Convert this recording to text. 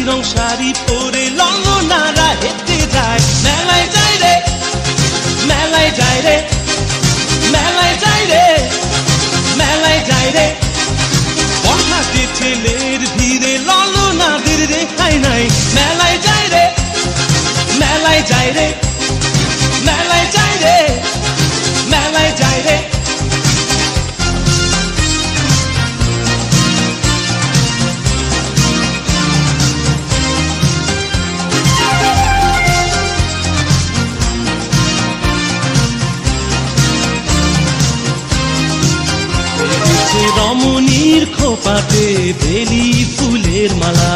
রং শাড়ি পরে ললনারা হেঁটে যায় মেলায় যায় রে মেলায় যায় রে মেলায় যায় রে মেলায় যায় রে বর্ষাতে ছেলের ভিড়ে ললনাদের রেখাই নাই মেলায় যায় রে মেলায় যায় রে মেলায় যায় রে মেলায় যায় রে রমণীর খোপাতে বেলি ফুলের মালা